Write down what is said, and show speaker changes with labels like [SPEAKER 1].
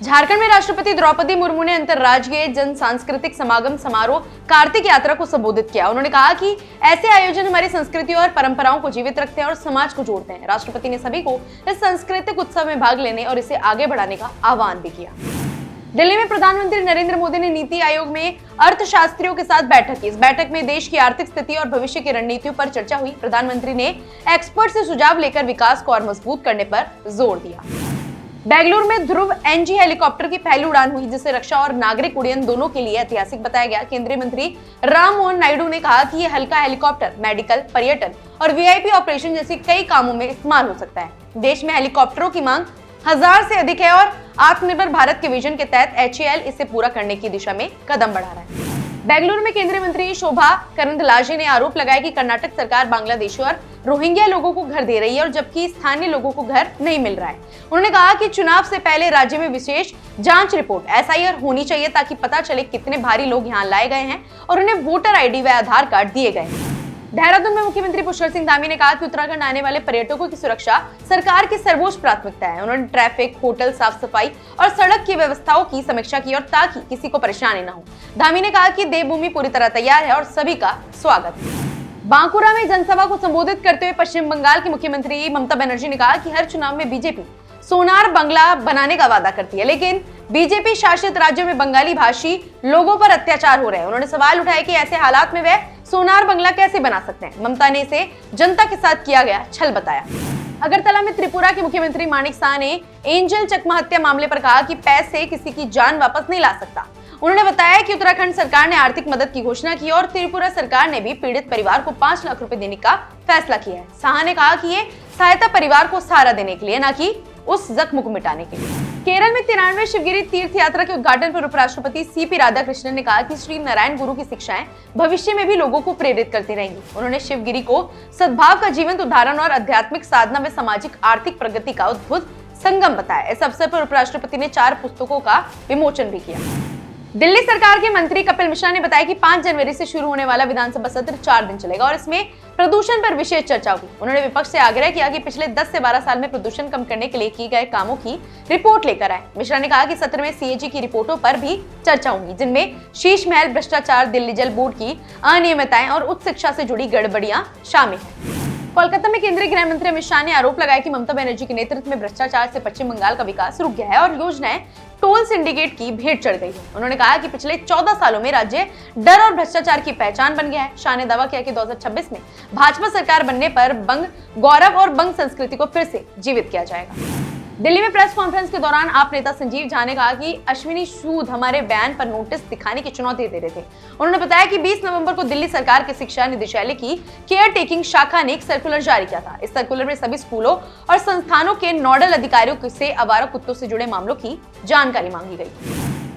[SPEAKER 1] झारखंड में राष्ट्रपति द्रौपदी मुर्मू ने अंतर्राज्यीय जन सांस्कृतिक समागम समारोह कार्तिक यात्रा को संबोधित किया। उन्होंने कहा कि ऐसे आयोजन हमारी संस्कृति और परंपराओं को जीवित रखते हैं और समाज को जोड़ते हैं। राष्ट्रपति ने सभी को इस सांस्कृतिक उत्सव में भाग लेने और इसे आगे बढ़ाने का आह्वान भी किया। दिल्ली में प्रधानमंत्री नरेंद्र मोदी ने नीति आयोग में अर्थशास्त्रियों के साथ बैठक की। इस बैठक में देश की आर्थिक स्थिति और भविष्य की रणनीतियों पर चर्चा हुई। प्रधानमंत्री ने एक्सपर्ट से सुझाव लेकर विकास को और मजबूत करने पर जोर दिया। बेंगलुरु में ध्रुव NG हेलीकॉप्टर की पहली उड़ान हुई, जिसे रक्षा और नागरिक उड्डयन दोनों के लिए ऐतिहासिक बताया गया। केंद्रीय मंत्री राम मोहन नायडू ने कहा कि यह हल्का हेलीकॉप्टर मेडिकल, पर्यटन और VIP ऑपरेशन जैसे कई कामों में इस्तेमाल हो सकता है। देश में हेलीकॉप्टरों की मांग 1000 से अधिक है और आत्मनिर्भर भारत के विजन के तहत HAL इसे पूरा करने की दिशा में कदम बढ़ा रहा है। बेंगलुरु में केंद्रीय मंत्री शोभा करंदलाजे ने आरोप लगाया कि कर्नाटक सरकार बांग्लादेशी और रोहिंग्या लोगों को घर दे रही है और जबकि स्थानीय लोगों को घर नहीं मिल रहा है। उन्होंने कहा कि चुनाव से पहले राज्य में विशेष जांच रिपोर्ट SIR होनी चाहिए ताकि पता चले कितने भारी लोग यहाँ लाए गए हैं और उन्हें वोटर ID व आधार कार्ड दिए गए हैं। देहरादून में मुख्यमंत्री पुष्कर सिंह धामी ने कहा कि उत्तराखंड आने वाले पर्यटकों की सुरक्षा सरकार की सर्वोच्च प्राथमिकता है। उन्होंने ट्रैफिक, होटल, साफ सफाई और सड़क की व्यवस्थाओं की समीक्षा की और ताकि किसी को परेशानी न हो। धामी ने कहा कि देवभूमि पूरी तरह तैयार है और सभी का स्वागत है। बांकुरा में जनसभा को संबोधित करते हुए पश्चिम बंगाल की मुख्यमंत्री ममता बनर्जी ने कहा कि हर चुनाव में बीजेपी सोनार बंगला बनाने का वादा करती है, लेकिन बीजेपी शासित राज्यों में बंगाली भाषी लोगों पर अत्याचार हो रहे हैं। उन्होंने सवाल उठाया कि ऐसे हालात में वह सोनार बंगला कैसे बना सकते हैं। ममता ने इसे जनता के साथ किया गया छल बताया। अगरतला में त्रिपुरा के मुख्यमंत्री मानिक शाह ने एंजल चकमा हत्या मामले पर कहा कि पैसे किसी की जान वापस नहीं ला सकता। उन्होंने बताया कि उत्तराखंड सरकार ने आर्थिक मदद की घोषणा की और त्रिपुरा सरकार ने भी पीड़ित परिवार को 5 लाख रुपए देने का फैसला किया है। शाह ने कहा कि ये सहायता परिवार को सहारा देने के लिए, न कि उस जख्म को मिटाने के लिए। केरल में 93वें शिवगिरी तीर्थ यात्रा के उद्घाटन पर उपराष्ट्रपति CP राधाकृष्णन ने कहा कि श्री नारायण गुरु की शिक्षाएं भविष्य में भी लोगों को प्रेरित करती रहेंगी। उन्होंने शिवगिरी को सद्भाव का जीवंत उदाहरण और आध्यात्मिक साधना में सामाजिक आर्थिक प्रगति का अद्भुत संगम बताया। इस अवसर पर उपराष्ट्रपति ने 4 पुस्तकों का विमोचन भी किया। दिल्ली सरकार के मंत्री कपिल मिश्रा ने बताया कि 5 जनवरी से शुरू होने वाला विधानसभा सत्र 4 दिन चलेगा और इसमें प्रदूषण पर विशेष चर्चा होगी। उन्होंने विपक्ष से आग्रह किया कि पिछले 10 से 12 साल में प्रदूषण कम करने के लिए किए गए कामों की रिपोर्ट लेकर आए। मिश्रा ने कहा कि सत्र में CAG की रिपोर्टों पर भी चर्चा होगी, जिनमें शीश महल भ्रष्टाचार, दिल्ली जल बोर्ड की अनियमितताएं और उच्च शिक्षा से जुड़ी गड़बड़ियां शामिल हैं। कोलकाता में केंद्रीय गृह मंत्री अमित शाह ने आरोप लगाया कि ममता बनर्जी के नेतृत्व में भ्रष्टाचार से पश्चिम बंगाल का विकास रुक गया है और योजनाएं टोल सिंडिकेट की भेंट चढ़ गई है। उन्होंने कहा कि पिछले 14 सालों में राज्य डर और भ्रष्टाचार की पहचान बन गया है। शाह ने दावा किया कि 2026 में भाजपा सरकार बनने पर बंग गौरव और बंग संस्कृति को फिर से जीवित किया जाएगा। दिल्ली में प्रेस कॉन्फ्रेंस के दौरान आप नेता संजीव झा ने कहा कि अश्विनी सूद हमारे बयान पर नोटिस दिखाने की चुनौती दे रहे थे। उन्होंने बताया कि 20 नवंबर को दिल्ली सरकार के शिक्षा निदेशालय की केयर टेकिंग शाखा ने एक सर्कुलर जारी किया था। इस सर्कुलर में सभी स्कूलों और संस्थानों के नोडल अधिकारियों से आवारा कुत्तों से जुड़े मामलों की जानकारी मांगी गई।